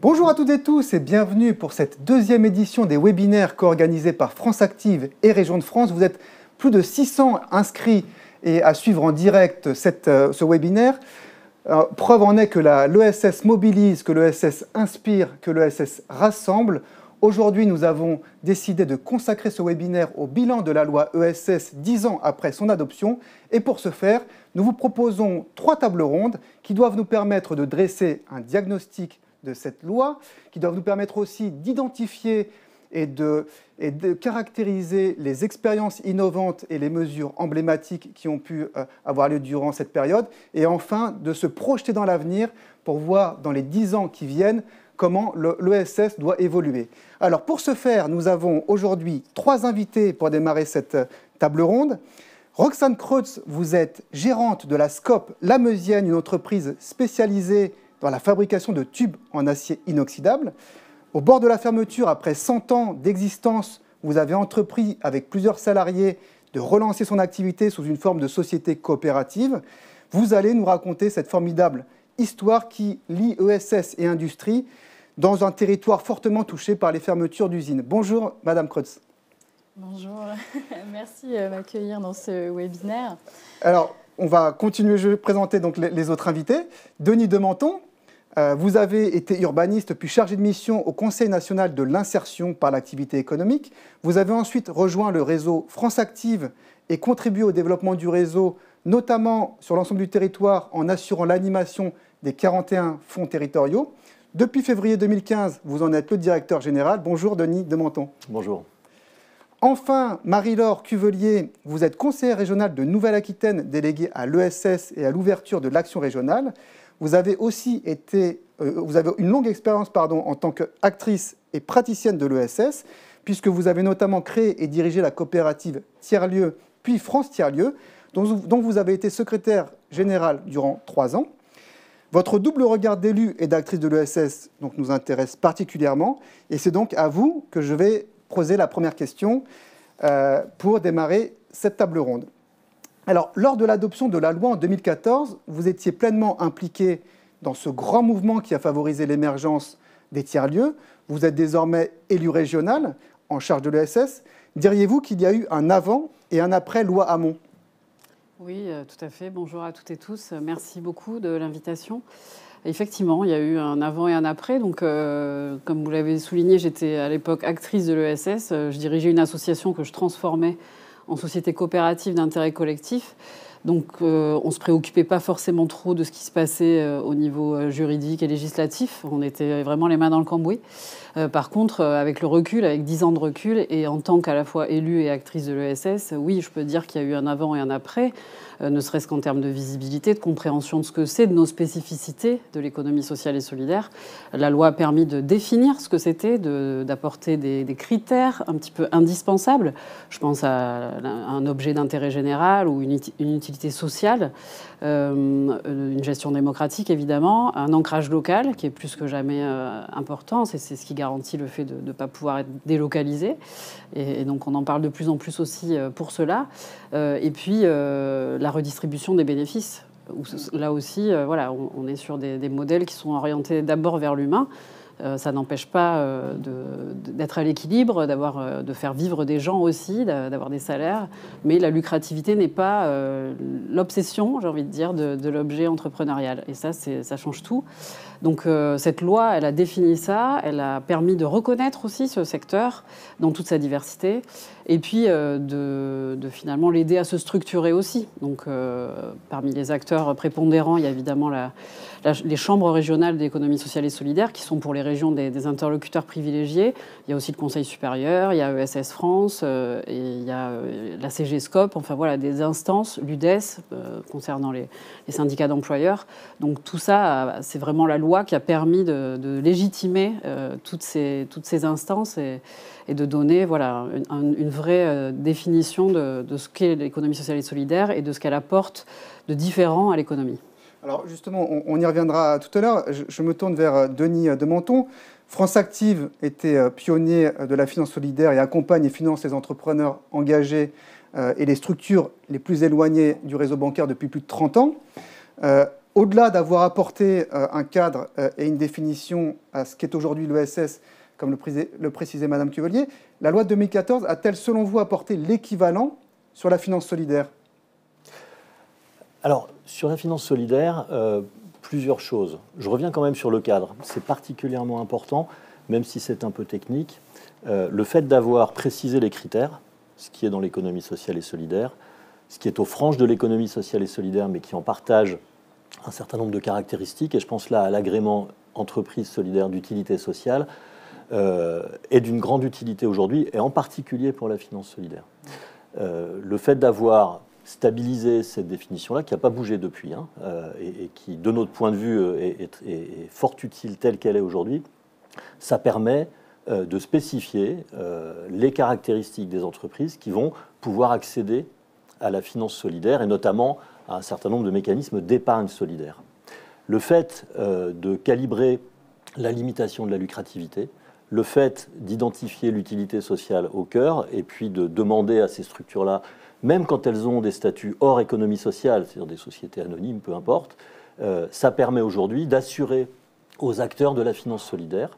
Bonjour à toutes et tous et bienvenue pour cette deuxième édition des webinaires co-organisés par France Active et Régions de France. Vous êtes plus de 600 inscrits et à suivre en direct ce webinaire. Preuve en est que l'ESS mobilise, que l'ESS inspire, que l'ESS rassemble. Aujourd'hui, nous avons décidé de consacrer ce webinaire au bilan de la loi ESS 10 ans après son adoption. Et pour ce faire, nous vous proposons 3 tables rondes qui doivent nous permettre de dresser un diagnostic de cette loi, qui doivent nous permettre aussi d'identifier et de caractériser les expériences innovantes et les mesures emblématiques qui ont pu avoir lieu durant cette période, et enfin de se projeter dans l'avenir pour voir dans les 10 ans qui viennent comment l'ESS doit évoluer. Alors pour ce faire, nous avons aujourd'hui 3 invités pour démarrer cette table ronde. Roxane Kreutz, vous êtes gérante de la SCOP Lameusienne, une entreprise spécialisée dans la fabrication de tubes en acier inoxydable. Au bord de la fermeture, après 100 ans d'existence, vous avez entrepris avec plusieurs salariés de relancer son activité sous une forme de société coopérative. Vous allez nous raconter cette formidable histoire qui lie ESS et industrie dans un territoire fortement touché par les fermetures d'usines. Bonjour, Madame Kreutz. Bonjour, merci de m'accueillir dans ce webinaire. Alors, on va continuer, je vais présenter donc les autres invités. Denis Dementon, vous avez été urbaniste puis chargé de mission au Conseil national de l'insertion par l'activité économique. Vous avez ensuite rejoint le réseau France Active et contribué au développement du réseau, notamment sur l'ensemble du territoire en assurant l'animation des 41 fonds territoriaux. Depuis février 2015, vous en êtes le directeur général. Bonjour Denis Dementon. Bonjour. Enfin, Marie-Laure Cuvelier, vous êtes conseillère régionale de Nouvelle-Aquitaine, déléguée à l'ESS et à l'ouverture de l'action régionale. Vous avez aussi une longue expérience en tant qu'actrice et praticienne de l'ESS, puisque vous avez notamment créé et dirigé la coopérative Tiers-Lieux, puis France Tiers-Lieux, dont vous avez été secrétaire générale durant 3 ans. Votre double regard d'élu et d'actrice de l'ESS nous intéresse particulièrement, et c'est donc à vous que je vais poser la première question pour démarrer cette table ronde. Alors, lors de l'adoption de la loi en 2014, vous étiez pleinement impliqué dans ce grand mouvement qui a favorisé l'émergence des tiers-lieux. Vous êtes désormais élu régional en charge de l'ESS. Diriez-vous qu'il y a eu un avant et un après loi Hamon ? Oui, tout à fait. Bonjour à toutes et tous. Merci beaucoup de l'invitation. Effectivement, il y a eu un avant et un après. Donc, comme vous l'avez souligné, j'étais à l'époque actrice de l'ESS. Je dirigeais une association que je transformais en société coopérative d'intérêt collectif. Donc, on ne se préoccupait pas forcément trop de ce qui se passait au niveau juridique et législatif. On était vraiment les mains dans le cambouis. Par contre, avec le recul, avec 10 ans de recul, et en tant qu'à la fois élue et actrice de l'ESS, oui, je peux dire qu'il y a eu un avant et un après, ne serait-ce qu'en termes de visibilité, de compréhension de ce que c'est, de nos spécificités de l'économie sociale et solidaire. La loi a permis de définir ce que c'était, d'apporter des critères un petit peu indispensables. Je pense à un objet d'intérêt général ou une utilité sociale, une gestion démocratique évidemment, un ancrage local qui est plus que jamais important. C'est ce qui garantit le fait de ne pas pouvoir être délocalisé. Et donc on en parle de plus en plus aussi pour cela. Et puis la redistribution des bénéfices. Là aussi, voilà, on est sur des modèles qui sont orientés d'abord vers l'humain. Ça n'empêche pas d'être à l'équilibre, de faire vivre des gens aussi, d'avoir des salaires. Mais la lucrativité n'est pas l'obsession, j'ai envie de dire, de l'objet entrepreneurial. Et ça change tout. Donc cette loi, elle a défini ça, elle a permis de reconnaître aussi ce secteur dans toute sa diversité, et puis de finalement l'aider à se structurer aussi. Donc parmi les acteurs prépondérants, il y a évidemment les chambres régionales d'économie sociale et solidaire, qui sont pour les régions des interlocuteurs privilégiés. Il y a aussi le Conseil supérieur, il y a ESS France, et il y a la CGSCOP, enfin voilà, des instances, l'UDES, concernant les syndicats d'employeurs. Donc tout ça, c'est vraiment la loi qui a permis de légitimer toutes ces instances et de donner voilà, une vraie définition de ce qu'est l'économie sociale et solidaire et de ce qu'elle apporte de différent à l'économie. Alors justement, on y reviendra tout à l'heure. Je me tourne vers Denis Dementon. France Active était pionnier de la finance solidaire et accompagne et finance les entrepreneurs engagés et les structures les plus éloignées du réseau bancaire depuis plus de 30 ans. au-delà d'avoir apporté un cadre et une définition à ce qu'est aujourd'hui l'ESS, comme le précisait Madame Cuvelier, la loi de 2014 a-t-elle, selon vous, apporté l'équivalent sur la finance solidaire? Alors, sur la finance solidaire, plusieurs choses. Je reviens quand même sur le cadre. C'est particulièrement important, même si c'est un peu technique. Le fait d'avoir précisé les critères, ce qui est dans l'économie sociale et solidaire, ce qui est aux franges de l'économie sociale et solidaire, mais qui en partage un certain nombre de caractéristiques, et je pense là à l'agrément entreprise solidaire d'utilité sociale, est d'une grande utilité aujourd'hui, et en particulier pour la finance solidaire. Le fait d'avoir stabilisé cette définition-là, qui n'a pas bougé depuis, et qui, de notre point de vue, est fort utile telle qu'elle est aujourd'hui, ça permet de spécifier les caractéristiques des entreprises qui vont pouvoir accéder à la finance solidaire, et notamment à un certain nombre de mécanismes d'épargne solidaire. Le fait de calibrer la limitation de la lucrativité, le fait d'identifier l'utilité sociale au cœur, et puis de demander à ces structures-là, même quand elles ont des statuts hors économie sociale, c'est-à-dire des sociétés anonymes, peu importe, ça permet aujourd'hui d'assurer aux acteurs de la finance solidaire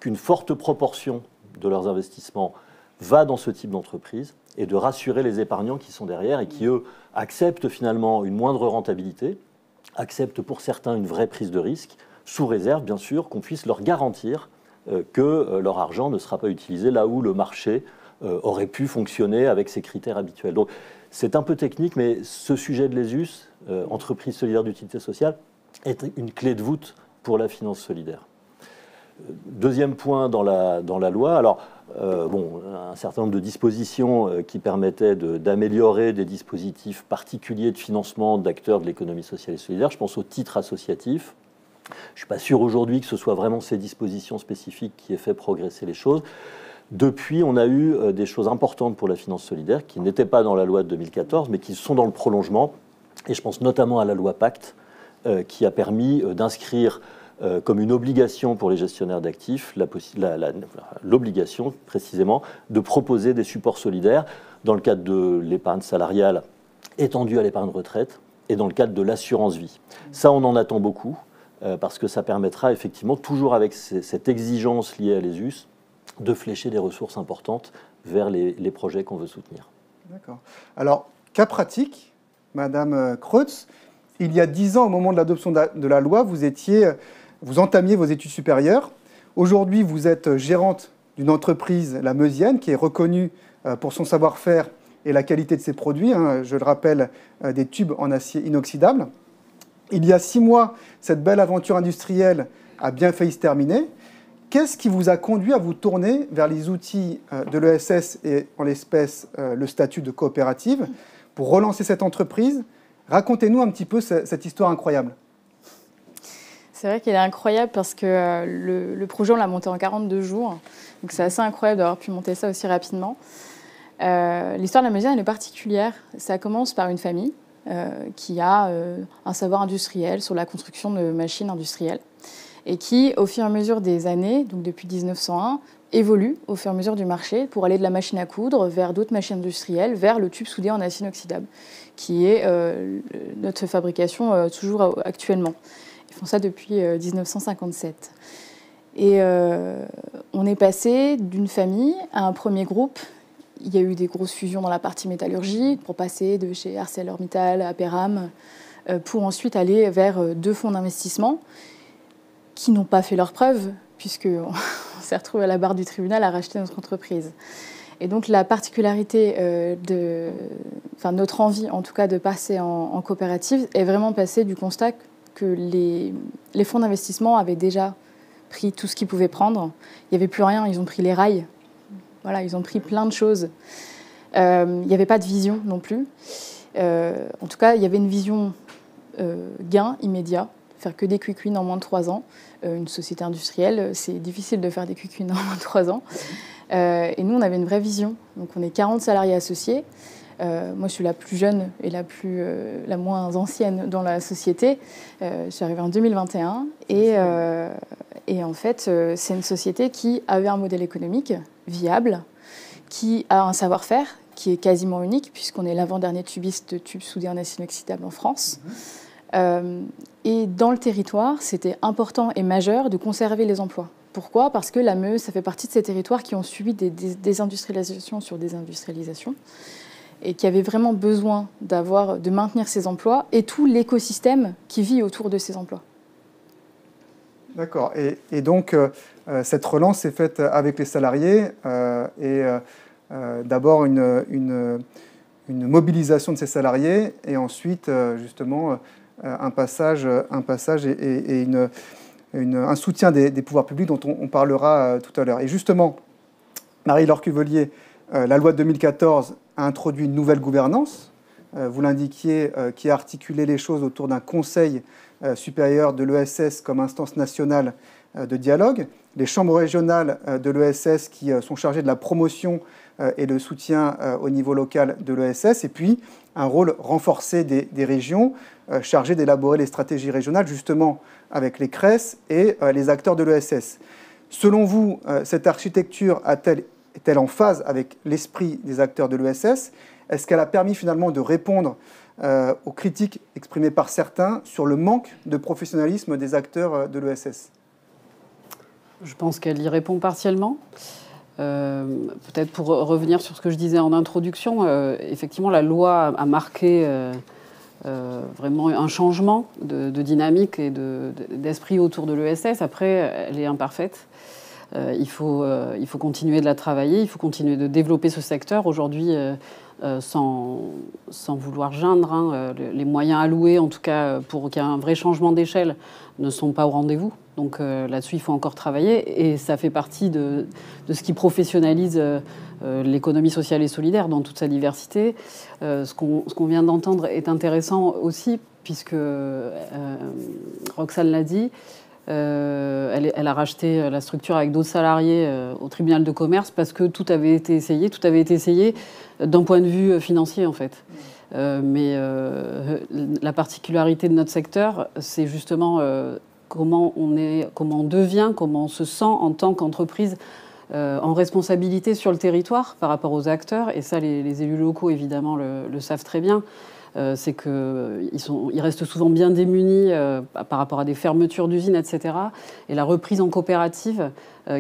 qu'une forte proportion de leurs investissements va dans ce type d'entreprise, et de rassurer les épargnants qui sont derrière et qui, eux, acceptent finalement une moindre rentabilité, acceptent pour certains une vraie prise de risque, sous réserve, bien sûr, qu'on puisse leur garantir que leur argent ne sera pas utilisé là où le marché aurait pu fonctionner avec ses critères habituels. Donc, c'est un peu technique, mais ce sujet de l'ESUS, entreprise solidaire d'utilité sociale, est une clé de voûte pour la finance solidaire. Deuxième point dans la loi, alors, un certain nombre de dispositions qui permettaient d'améliorer des dispositifs particuliers de financement d'acteurs de l'économie sociale et solidaire. Je pense au titre associatif. Je ne suis pas sûr aujourd'hui que ce soit vraiment ces dispositions spécifiques qui aient fait progresser les choses. Depuis, on a eu des choses importantes pour la finance solidaire qui n'étaient pas dans la loi de 2014, mais qui sont dans le prolongement. Et je pense notamment à la loi Pacte, qui a permis d'inscrire comme une obligation pour les gestionnaires d'actifs, l'obligation précisément de proposer des supports solidaires dans le cadre de l'épargne salariale étendue à l'épargne retraite et dans le cadre de l'assurance vie. Ça, on en attend beaucoup parce que ça permettra effectivement, toujours avec cette exigence liée à l'ESUS, de flécher des ressources importantes vers les projets qu'on veut soutenir. D'accord. Alors, cas pratique, Madame Kreutz, il y a 10 ans, au moment de l'adoption de la loi, vous entamiez vos études supérieures. Aujourd'hui, vous êtes gérante d'une entreprise, la Meusienne, qui est reconnue pour son savoir-faire et la qualité de ses produits. Je le rappelle, des tubes en acier inoxydable. Il y a 6 mois, cette belle aventure industrielle a bien failli se terminer. Qu'est-ce qui vous a conduit à vous tourner vers les outils de l'ESS et en l'espèce le statut de coopérative pour relancer cette entreprise? Racontez-nous un petit peu cette histoire incroyable. C'est vrai qu'elle est incroyable parce que le projet, on l'a monté en 42 jours. Donc c'est assez incroyable d'avoir pu monter ça aussi rapidement. L'histoire de la Meusienne, elle est particulière. Ça commence par une famille qui a un savoir industriel sur la construction de machines industrielles et qui, au fur et à mesure des années, donc depuis 1901, évolue au fur et à mesure du marché pour aller de la machine à coudre vers d'autres machines industrielles, vers le tube soudé en acier inoxydable, qui est notre fabrication toujours actuellement. Ils font ça depuis 1957. Et on est passé d'une famille à un premier groupe. Il y a eu des grosses fusions dans la partie métallurgie pour passer de chez ArcelorMittal à Peram, pour ensuite aller vers 2 fonds d'investissement qui n'ont pas fait leurs preuves, puisqu'on s'est retrouvé à la barre du tribunal à racheter notre entreprise. Et donc la particularité notre envie en tout cas de passer en coopérative est vraiment passée du constat que les fonds d'investissement avaient déjà pris tout ce qu'ils pouvaient prendre. Il n'y avait plus rien, ils ont pris les rails. Voilà, ils ont pris plein de choses. Il n'y avait pas de vision non plus. En tout cas, il y avait une vision gain immédiat, faire que des quick wins en moins de 3 ans. Une société industrielle, c'est difficile de faire des quick wins en moins de 3 ans. Et nous, on avait une vraie vision. Donc on est 40 salariés associés. Moi, je suis la plus jeune et la moins ancienne dans la société. Je suis arrivée en 2021. Et en fait, c'est une société qui avait un modèle économique viable, qui a un savoir-faire qui est quasiment unique, puisqu'on est l'avant-dernier tubiste de tubes soudés en acier inoxydable en France. Et dans le territoire, c'était important et majeur de conserver les emplois. Pourquoi ? Parce que la Meuse, ça fait partie de ces territoires qui ont subi des désindustrialisations sur désindustrialisations et qui avaient vraiment besoin de maintenir ces emplois et tout l'écosystème qui vit autour de ces emplois. D'accord. Et donc, cette relance est faite avec les salariés d'abord une mobilisation de ces salariés et ensuite, justement, un passage et un soutien des pouvoirs publics dont on parlera tout à l'heure. Et justement, Marie-Laure Cuvelier, la loi de 2014 a introduit une nouvelle gouvernance, vous l'indiquiez, qui a articulé les choses autour d'un conseil supérieur de l'ESS comme instance nationale de dialogue, les chambres régionales de l'ESS qui sont chargées de la promotion et le soutien au niveau local de l'ESS, et puis un rôle renforcé des régions chargées d'élaborer les stratégies régionales, justement avec les CRES et les acteurs de l'ESS. Selon vous, cette architecture est-elle en phase avec l'esprit des acteurs de l'ESS ? Est-ce qu'elle a permis finalement de répondre aux critiques exprimées par certains sur le manque de professionnalisme des acteurs de l'ESS ? Je pense qu'elle y répond partiellement. Peut-être pour revenir sur ce que je disais en introduction, effectivement, la loi a marqué vraiment un changement de dynamique et d'esprit autour de l'ESS. Après, elle est imparfaite. Il faut continuer de la travailler, il faut continuer de développer ce secteur. Aujourd'hui, sans vouloir geindre, les moyens alloués, en tout cas pour qu'il y ait un vrai changement d'échelle, ne sont pas au rendez-vous. Donc là-dessus, il faut encore travailler. Et ça fait partie de ce qui professionnalise l'économie sociale et solidaire dans toute sa diversité. Ce qu'on vient d'entendre est intéressant aussi, puisque Roxane l'a dit, elle a racheté la structure avec d'autres salariés au tribunal de commerce parce que tout avait été essayé d'un point de vue financier en fait. Mais la particularité de notre secteur, c'est justement comment on devient, comment on se sent en tant qu'entreprise en responsabilité sur le territoire par rapport aux acteurs. Et ça, les élus locaux, évidemment, le savent très bien. C'est qu'ils restent souvent bien démunis par rapport à des fermetures d'usines, etc. Et la reprise en coopérative,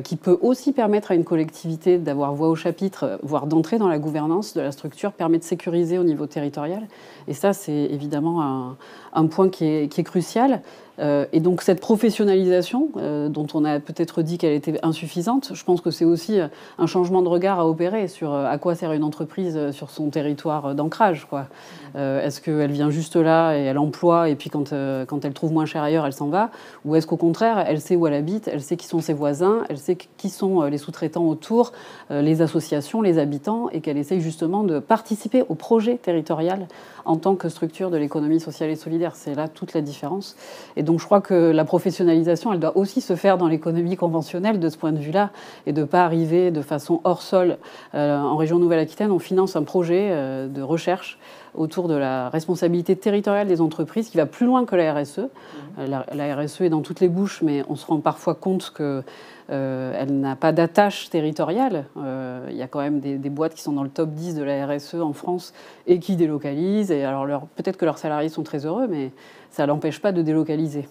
qui peut aussi permettre à une collectivité d'avoir voix au chapitre, voire d'entrer dans la gouvernance de la structure, permet de sécuriser au niveau territorial. Et ça, c'est évidemment un point qui est crucial. Et donc cette professionnalisation, dont on a peut-être dit qu'elle était insuffisante, je pense que c'est aussi un changement de regard à opérer sur à quoi sert une entreprise sur son territoire d'ancrage, quoi. Est-ce qu'elle vient juste là et elle emploie, et puis quand elle trouve moins cher ailleurs, elle s'en va ? Ou est-ce qu'au contraire, elle sait où elle habite, elle sait qui sont ses voisins, elle sait qui sont les sous-traitants autour, les associations, les habitants, et qu'elle essaye justement de participer au projet territorial en tant que structure de l'économie sociale et solidaire. C'est là toute la différence. Et donc je crois que la professionnalisation, elle doit aussi se faire dans l'économie conventionnelle de ce point de vue-là, et de ne pas arriver de façon hors sol. En région Nouvelle-Aquitaine, on finance un projet de recherche autour de la responsabilité territoriale des entreprises qui va plus loin que la RSE. La RSE est dans toutes les bouches, mais on se rend parfois compte que elle n'a pas d'attache territoriale. Il y a quand même des boîtes qui sont dans le top 10 de la RSE en France et qui délocalisent. Et alors peut-être que leurs salariés sont très heureux, mais ça ne l'empêche pas de délocaliser.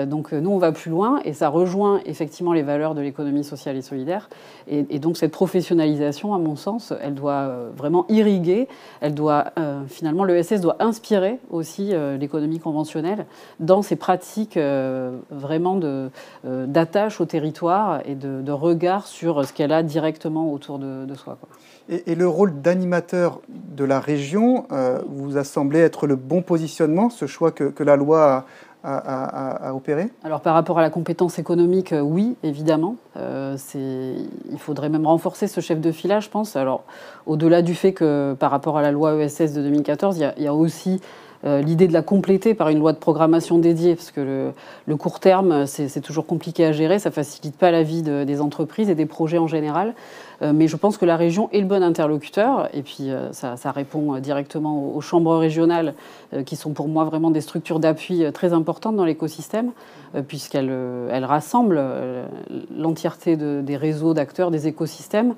Donc nous, on va plus loin et ça rejoint effectivement les valeurs de l'économie sociale et solidaire. Et donc cette professionnalisation, à mon sens, elle doit vraiment irriguer, elle doit finalement, l'ESS doit inspirer aussi l'économie conventionnelle dans ses pratiques vraiment d'attache au territoire et de regard sur ce qu'elle a directement autour de soi, quoi. Et le rôle d'animateur de la région vous a semblé être le bon positionnement, ce choix que la loi à opérer ? Alors par rapport à la compétence économique, oui, évidemment. Il faudrait même renforcer ce chef de filage, je pense. Alors au-delà du fait que par rapport à la loi ESS de 2014, il y a aussi l'idée de la compléter par une loi de programmation dédiée, parce que le court terme, c'est toujours compliqué à gérer, ça ne facilite pas la vie des entreprises et des projets en général. Mais je pense que la région est le bon interlocuteur, et puis ça répond directement aux chambres régionales, qui sont pour moi vraiment des structures d'appui très importantes dans l'écosystème, puisqu'elles rassemblent l'entièreté des réseaux d'acteurs, des écosystèmes.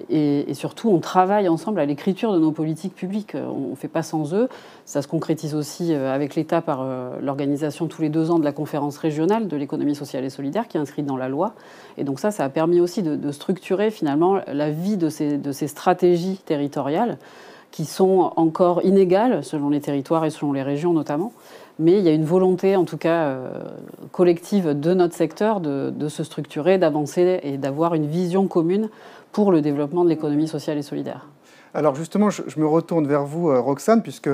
et surtout, on travaille ensemble à l'écriture de nos politiques publiques. On ne fait pas sans eux. Ça se concrétise aussi avec l'État par l'organisation tous les 2 ans de la conférence régionale de l'économie sociale et solidaire qui est inscrite dans la loi. Et donc ça a permis aussi de structurer finalement la vie de ces stratégies territoriales qui sont encore inégales selon les territoires et selon les régions notamment. Mais il y a une volonté, en tout cas collective de notre secteur, de se structurer, d'avancer et d'avoir une vision commune pour le développement de l'économie sociale et solidaire. Alors justement, je me retourne vers vous, Roxane, puisque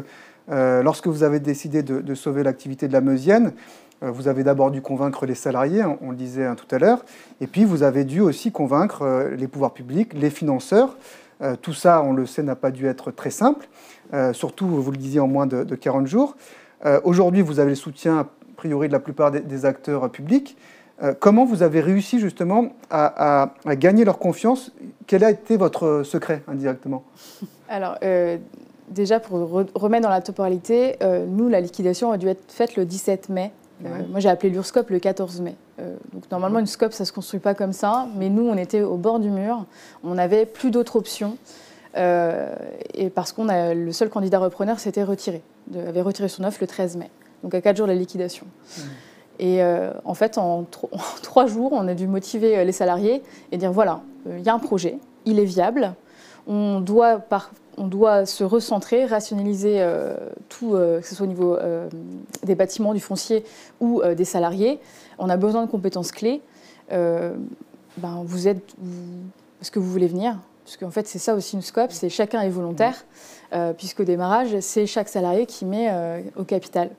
lorsque vous avez décidé de sauver l'activité de la Meusienne, vous avez d'abord dû convaincre les salariés, on le disait tout à l'heure, et puis vous avez dû aussi convaincre les pouvoirs publics, les financeurs. Tout ça, on le sait, n'a pas dû être très simple, surtout, vous le disiez, en moins de 40 jours. Aujourd'hui, vous avez le soutien, a priori, de la plupart des acteurs publics. Comment vous avez réussi justement à gagner leur confiance? Quel a été votre secret indirectement? Alors, déjà, pour remettre dans la temporalité, nous, la liquidation a dû être faite le 17 mai. Moi, j'ai appelé l'URSCOP le 14 mai. Donc, normalement, une SCOP, ça ne se construit pas comme ça. Mais nous, on était au bord du mur. On n'avait plus d'autres options. Et parce que le seul candidat repreneur s'était retiré. Avait retiré son offre le 13 mai. Donc, à 4 jours de la liquidation. Et en fait, en 3 jours, on a dû motiver les salariés et dire, voilà, il y a un projet, il est viable. On doit se recentrer, rationaliser tout, que ce soit au niveau des bâtiments, du foncier ou des salariés. On a besoin de compétences clés. Vous êtes... Est-ce que vous voulez venir? Parce qu'en fait, c'est ça aussi une SCOP, c'est chacun est volontaire, puisqu'au démarrage, c'est chaque salarié qui met au capital.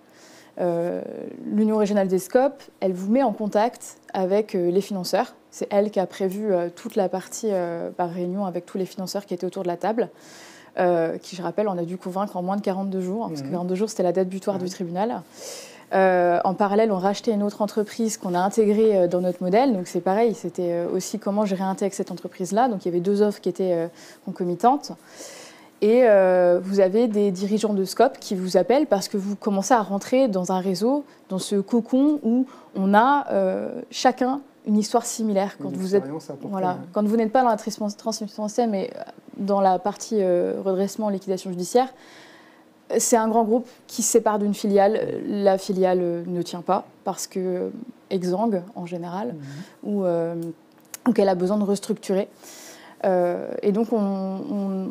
L'Union régionale des SCOP, elle vous met en contact avec les financeurs. C'est elle qui a prévu toute la partie par réunion avec tous les financeurs qui étaient autour de la table, qui, je rappelle, on a dû convaincre en moins de 42 jours, parce que 42 jours, c'était la date butoir du tribunal. En parallèle, on rachetait une autre entreprise qu'on a intégrée dans notre modèle. Donc c'est pareil, c'était aussi comment je réintègre cette entreprise-là. Donc il y avait 2 offres qui étaient concomitantes. Et vous avez des dirigeants de SCOP qui vous appellent parce que vous commencez à rentrer dans un réseau, dans ce cocon où on a chacun une histoire similaire. Quand quand vous n'êtes pas dans la transmission foncière, mais dans la partie redressement, liquidation judiciaire, c'est un grand groupe qui se sépare d'une filiale. La filiale ne tient pas parce que exsangue en général, ou qu'elle a besoin de restructurer. Et donc on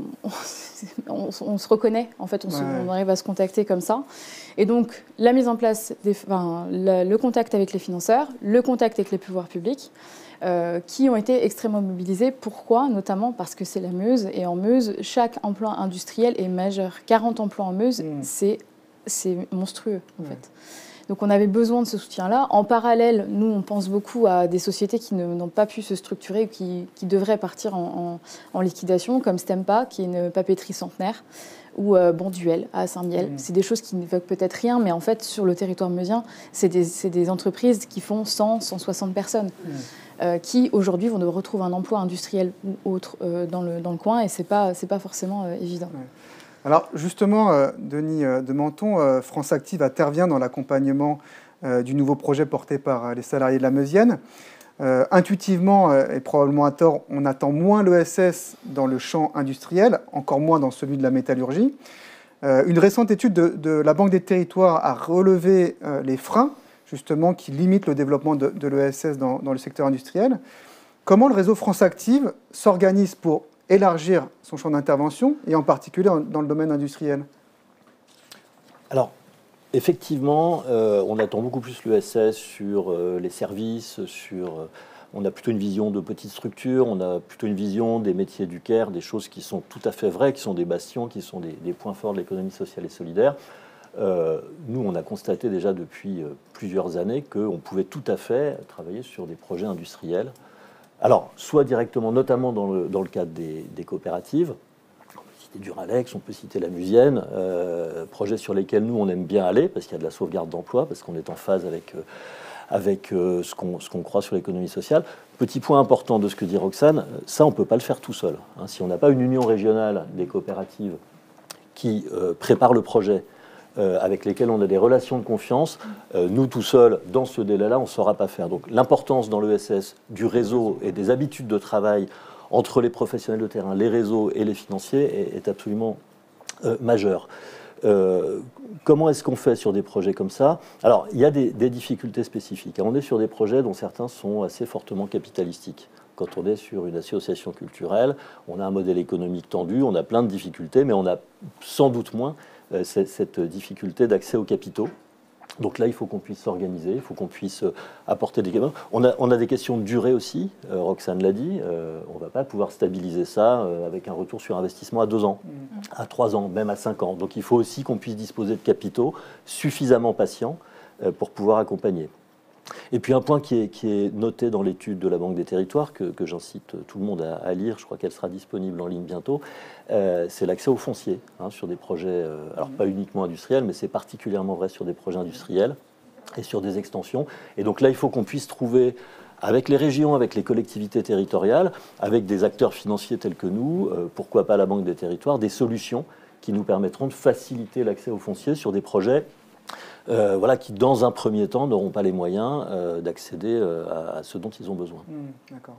se reconnaît, en fait, on arrive à se contacter comme ça. Et donc la mise en place, le contact avec les financeurs, le contact avec les pouvoirs publics, qui ont été extrêmement mobilisés. Pourquoi? Notamment parce que c'est la Meuse, et en Meuse, chaque emploi industriel est majeur. 40 emplois en Meuse, c'est monstrueux, en fait. Donc on avait besoin de ce soutien-là. En parallèle, nous, on pense beaucoup à des sociétés qui n'ont pas pu se structurer, qui devraient partir en liquidation, comme Stempa, qui est une papeterie centenaire, ou Bonduel à Saint-Mihiel. C'est des choses qui n'évoquent peut-être rien, mais en fait, sur le territoire meusien, c'est des entreprises qui font 100, 160 personnes, qui aujourd'hui vont retrouver un emploi industriel ou autre dans le coin, et c'est pas forcément évident. Alors justement, Denis de Menton, France Active intervient dans l'accompagnement du nouveau projet porté par les salariés de la Meusienne. Intuitivement, et probablement à tort, on attend moins l'ESS dans le champ industriel, encore moins dans celui de la métallurgie. Une récente étude de la Banque des Territoires a relevé les freins, justement, qui limitent le développement de l'ESS dans le secteur industriel. Comment le réseau France Active s'organise pour élargir son champ d'intervention, et en particulier dans le domaine industriel? Alors, effectivement, on attend beaucoup plus l'ESS sur les services, on a plutôt une vision de petites structures, on a plutôt une vision des métiers du Caire, des choses qui sont tout à fait vraies, qui sont des bastions, qui sont des points forts de l'économie sociale et solidaire. Nous, on a constaté déjà depuis plusieurs années qu'on pouvait tout à fait travailler sur des projets industriels. Alors, soit directement, notamment dans le cadre des coopératives, on peut citer Duralex, on peut citer la Meusienne, projets sur lesquels nous, on aime bien aller, parce qu'il y a de la sauvegarde d'emploi, parce qu'on est en phase avec ce qu'on croit sur l'économie sociale. Petit point important de ce que dit Roxane, ça, on ne peut pas le faire tout seul. Si on n'a pas une union régionale des coopératives qui prépare le projet, avec lesquels on a des relations de confiance, nous tout seuls, dans ce délai-là, on ne saura pas faire. Donc l'importance dans l'ESS du réseau et des habitudes de travail entre les professionnels de terrain, les réseaux et les financiers est absolument majeur. Comment est-ce qu'on fait sur des projets comme ça? Alors, il y a des difficultés spécifiques. On est sur des projets dont certains sont assez fortement capitalistiques. Quand on est sur une association culturelle, on a un modèle économique tendu, on a plein de difficultés, mais on a sans doute moins cette difficulté d'accès aux capitaux. Donc là, il faut qu'on puisse s'organiser, il faut qu'on puisse apporter des gamins. On a des questions de durée aussi, Roxane l'a dit, on ne va pas pouvoir stabiliser ça avec un retour sur investissement à 2 ans, à 3 ans, même à 5 ans. Donc il faut aussi qu'on puisse disposer de capitaux suffisamment patients pour pouvoir accompagner. Et puis un point qui est noté dans l'étude de la Banque des Territoires, que j'incite tout le monde à lire, je crois qu'elle sera disponible en ligne bientôt, c'est l'accès au foncier sur des projets, alors pas uniquement industriels, mais c'est particulièrement vrai sur des projets industriels et sur des extensions. Et donc là, il faut qu'on puisse trouver, avec les régions, avec les collectivités territoriales, avec des acteurs financiers tels que nous, pourquoi pas la Banque des Territoires, des solutions qui nous permettront de faciliter l'accès au foncier sur des projets qui, dans un premier temps, n'auront pas les moyens d'accéder à ce dont ils ont besoin. D'accord.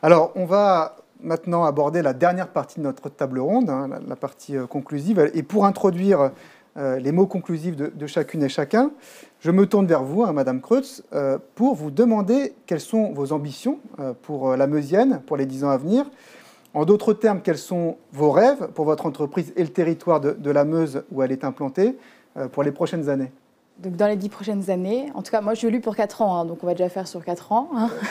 Alors, on va maintenant aborder la dernière partie de notre table ronde, la partie conclusive. Et pour introduire les mots conclusifs de chacune et chacun, je me tourne vers vous, Madame Kreutz, pour vous demander quelles sont vos ambitions pour la Meusienne, pour les 10 ans à venir. En d'autres termes, quels sont vos rêves pour votre entreprise et le territoire de la Meuse où elle est implantée pour les prochaines années? Donc dans les 10 prochaines années, en tout cas moi je lu pour 4 ans, donc on va déjà faire sur 4 ans.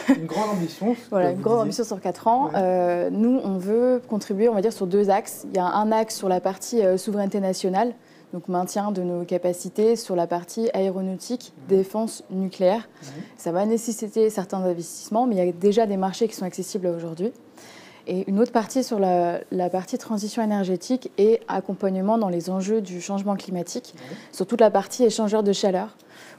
Une grande ambition. Voilà, une grande ambition sur 4 ans. Ouais. Nous on veut contribuer, on va dire, sur 2 axes. Il y a un axe sur la partie souveraineté nationale, donc maintien de nos capacités sur la partie aéronautique, défense nucléaire. Ça va nécessiter certains investissements, mais il y a déjà des marchés qui sont accessibles aujourd'hui. Et une autre partie sur la partie transition énergétique et accompagnement dans les enjeux du changement climatique, sur toute la partie échangeur de chaleur,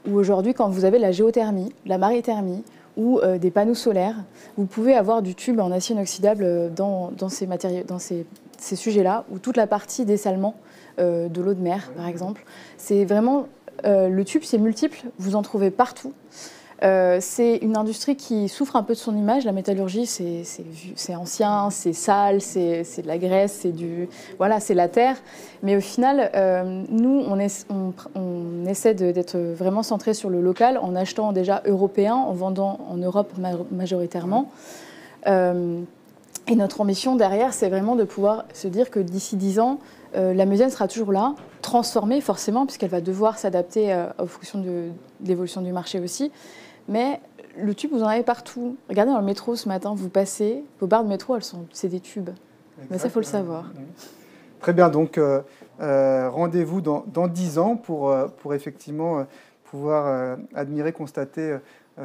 où aujourd'hui, quand vous avez la géothermie, la marithermie ou des panneaux solaires, vous pouvez avoir du tube en acier inoxydable dans ces sujets-là, ou toute la partie dessalement de l'eau de mer, par exemple. C'est vraiment... le tube, c'est multiple, vous en trouvez partout. C'est une industrie qui souffre un peu de son image. La métallurgie, c'est ancien, c'est sale, c'est de la graisse, c'est la terre. Mais au final, nous, on essaie d'être vraiment centré sur le local en achetant déjà européen, en vendant en Europe majoritairement. Et notre ambition derrière, c'est vraiment de pouvoir se dire que d'ici 10 ans, la Meusienne sera toujours là, transformée forcément, puisqu'elle va devoir s'adapter en fonction de l'évolution du marché aussi. Mais le tube, vous en avez partout. Regardez dans le métro ce matin, vous passez, vos barres de métro, c'est des tubes. Mais ça, il faut le savoir. Très bien, donc rendez-vous dans 10 ans pour effectivement pouvoir admirer, constater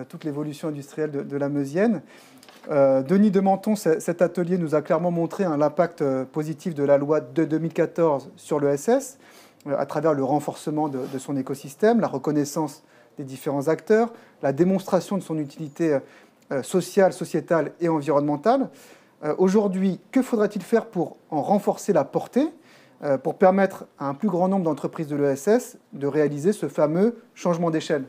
toute l'évolution industrielle de la Meusienne. Denis de Menthon, cet atelier nous a clairement montré l'impact positif de la loi de 2014 sur l'ESS, à travers le renforcement de son écosystème, la reconnaissance des différents acteurs, la démonstration de son utilité sociale, sociétale et environnementale. Aujourd'hui, que faudra-t-il faire pour en renforcer la portée, pour permettre à un plus grand nombre d'entreprises de l'ESS de réaliser ce fameux changement d'échelle?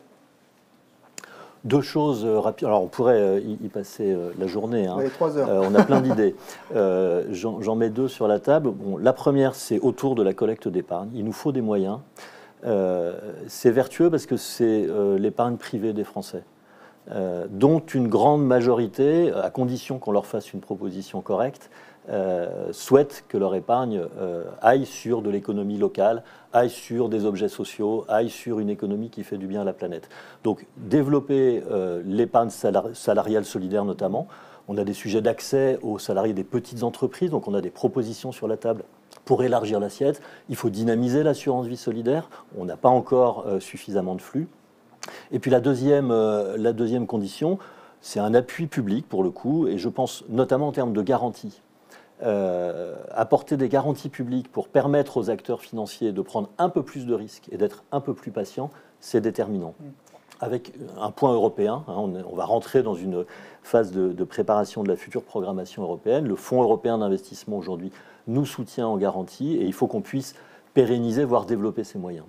2 choses rapides. Alors, on pourrait y passer la journée. 3 heures. On a plein d'idées. J'en mets 2 sur la table. Bon, la première, c'est autour de la collecte d'épargne. Il nous faut des moyens. C'est vertueux parce que c'est l'épargne privée des Français, dont une grande majorité, à condition qu'on leur fasse une proposition correcte, souhaitent que leur épargne aille sur de l'économie locale, aille sur des objets sociaux, aille sur une économie qui fait du bien à la planète. Donc développer l'épargne salariale solidaire notamment. On a des sujets d'accès aux salariés des petites entreprises, donc on a des propositions sur la table pour élargir l'assiette. Il faut dynamiser l'assurance vie solidaire. On n'a pas encore suffisamment de flux. Et puis la deuxième condition, c'est un appui public pour le coup, et je pense notamment en termes de garanties. Apporter des garanties publiques pour permettre aux acteurs financiers de prendre un peu plus de risques et d'être un peu plus patients, c'est déterminant. Avec un point européen, on va rentrer dans une phase de préparation de la future programmation européenne. Le Fonds européen d'investissement aujourd'hui nous soutient en garantie et il faut qu'on puisse pérenniser, voire développer ces moyens.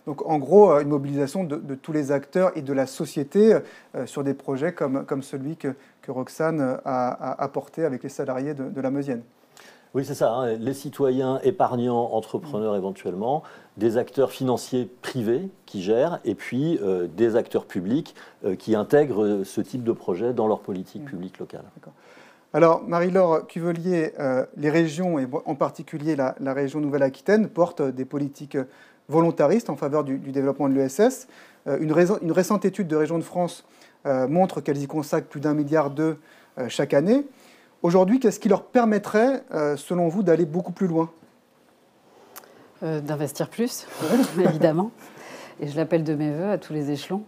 Donc en gros, une mobilisation de tous les acteurs et de la société sur des projets comme celui que Roxane a apporté avec les salariés de la Meusienne. Oui, c'est ça, hein, les citoyens, épargnants, entrepreneurs éventuellement, des acteurs financiers privés qui gèrent, et puis des acteurs publics qui intègrent ce type de projet dans leur politique publique locale. Alors, Marie-Laure Cuvelier, les régions, et en particulier la région Nouvelle-Aquitaine, portent des politiques volontaristes en faveur du développement de l'ESS. Une récente étude de Régions de France montre qu'elles y consacrent plus d'1,2 milliard chaque année. Aujourd'hui, qu'est-ce qui leur permettrait, selon vous, d'aller beaucoup plus loin ? D'investir plus, évidemment. Et je l'appelle de mes voeux à tous les échelons.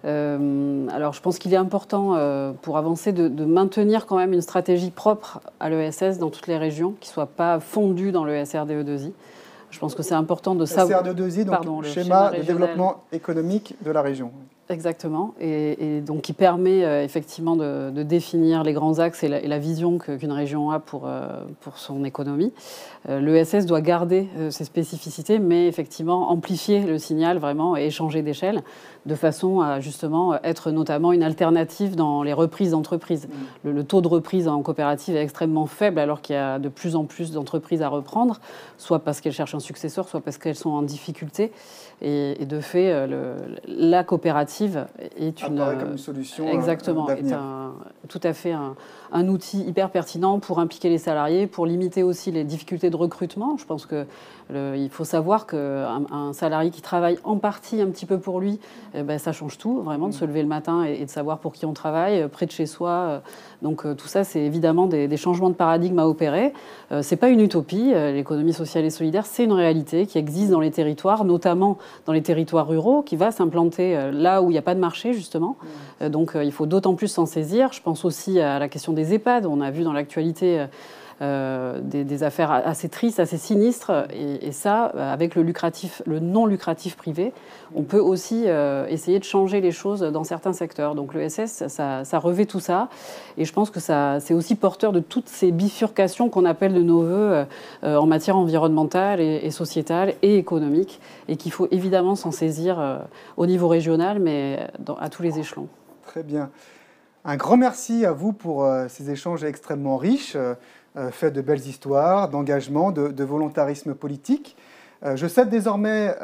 Alors, je pense qu'il est important, pour avancer, de maintenir quand même une stratégie propre à l'ESS dans toutes les régions, qui ne soit pas fondue dans le SRDE2I. Je pense que c'est important de savoir... SRDE2I, donc le schéma de développement économique de la région. Exactement, et donc qui permet effectivement de définir les grands axes et la vision qu'une région a pour son économie. L'ESS doit garder ses spécificités, mais effectivement amplifier le signal vraiment et échanger d'échelle, de façon à justement être notamment une alternative dans les reprises d'entreprises. Le taux de reprise en coopérative est extrêmement faible, alors qu'il y a de plus en plus d'entreprises à reprendre, soit parce qu'elles cherchent un successeur, soit parce qu'elles sont en difficulté. Et de fait, la coopérative est comme une solution. Exactement, est tout à fait un outil hyper pertinent pour impliquer les salariés, pour limiter aussi les difficultés de recrutement. Je pense qu'il faut savoir qu'un salarié qui travaille en partie un petit peu pour lui, ça change tout, vraiment, de se lever le matin et de savoir pour qui on travaille, près de chez soi. Donc tout ça, c'est évidemment des changements de paradigme à opérer. C'est pas une utopie. L'économie sociale et solidaire, c'est une réalité qui existe dans les territoires, notamment dans les territoires ruraux, qui va s'implanter là où il n'y a pas de marché, justement. Donc il faut d'autant plus s'en saisir. Je pense aussi à la question des EHPAD. On a vu dans l'actualité des affaires assez tristes, assez sinistres. Et ça, avec le non lucratif privé, on peut aussi essayer de changer les choses dans certains secteurs. Donc l'ESS, ça revêt tout ça. Et je pense que c'est aussi porteur de toutes ces bifurcations qu'on appelle de nos voeux en matière environnementale et sociétale et économique. Et qu'il faut évidemment s'en saisir au niveau régional, mais à tous les échelons. Très bien. Un grand merci à vous pour ces échanges extrêmement riches, faits de belles histoires, d'engagement, de volontarisme politique. Je cède désormais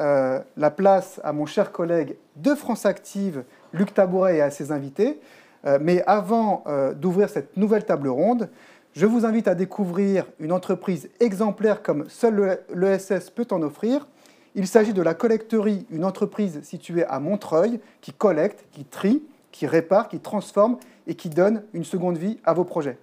la place à mon cher collègue de France Active, Luc Tabouret, et à ses invités. Mais avant d'ouvrir cette nouvelle table ronde, je vous invite à découvrir une entreprise exemplaire comme seul l'ESS peut en offrir. Il s'agit de la Collecterie, une entreprise située à Montreuil qui collecte, qui trie, qui répare, qui transforme et qui donne une seconde vie à vos projets.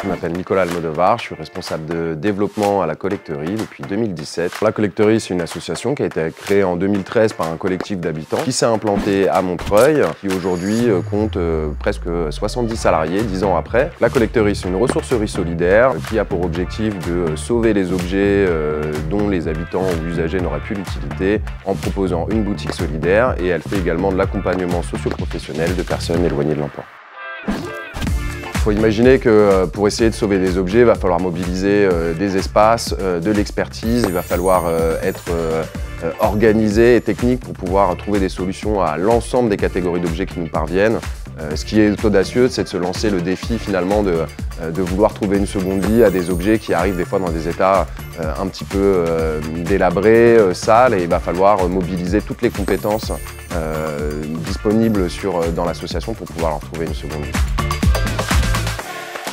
Je m'appelle Nicolas Almodovar, je suis responsable de développement à la Collecterie depuis 2017. La Collecterie, c'est une association qui a été créée en 2013 par un collectif d'habitants qui s'est implanté à Montreuil, qui aujourd'hui compte presque 70 salariés 10 ans après. La Collecterie, c'est une ressourcerie solidaire qui a pour objectif de sauver les objets dont les habitants ou usagers n'auraient plus l'utilité en proposant une boutique solidaire, et elle fait également de l'accompagnement socio-professionnel de personnes éloignées de l'emploi. Il faut imaginer que pour essayer de sauver des objets, il va falloir mobiliser des espaces, de l'expertise, il va falloir être organisé et technique pour pouvoir trouver des solutions à l'ensemble des catégories d'objets qui nous parviennent. Ce qui est audacieux, c'est de se lancer le défi finalement de vouloir trouver une seconde vie à des objets qui arrivent des fois dans des états un petit peu délabrés, sales, et il va falloir mobiliser toutes les compétences disponibles dans l'association pour pouvoir leur trouver une seconde vie.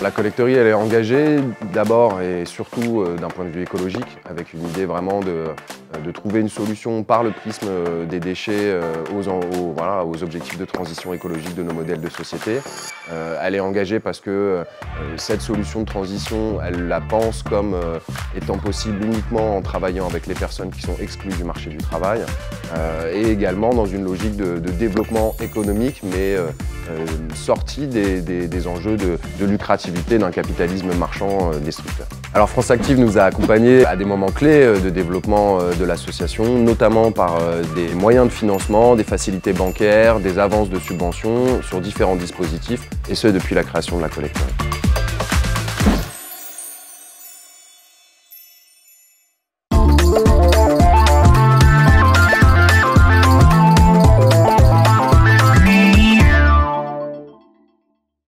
La Collecterie, elle est engagée d'abord et surtout d'un point de vue écologique, avec une idée vraiment de trouver une solution par le prisme des déchets aux objectifs de transition écologique de nos modèles de société. Elle est engagée parce que cette solution de transition, elle la pense comme étant possible uniquement en travaillant avec les personnes qui sont exclues du marché du travail, et également dans une logique de développement économique, mais sortie des enjeux de lucrativité d'un capitalisme marchand destructeur. Alors France Active nous a accompagnés à des moments clés de développement de l'association, notamment par des moyens de financement, des facilités bancaires, des avances de subventions sur différents dispositifs, et ce depuis la création de la Collecterie.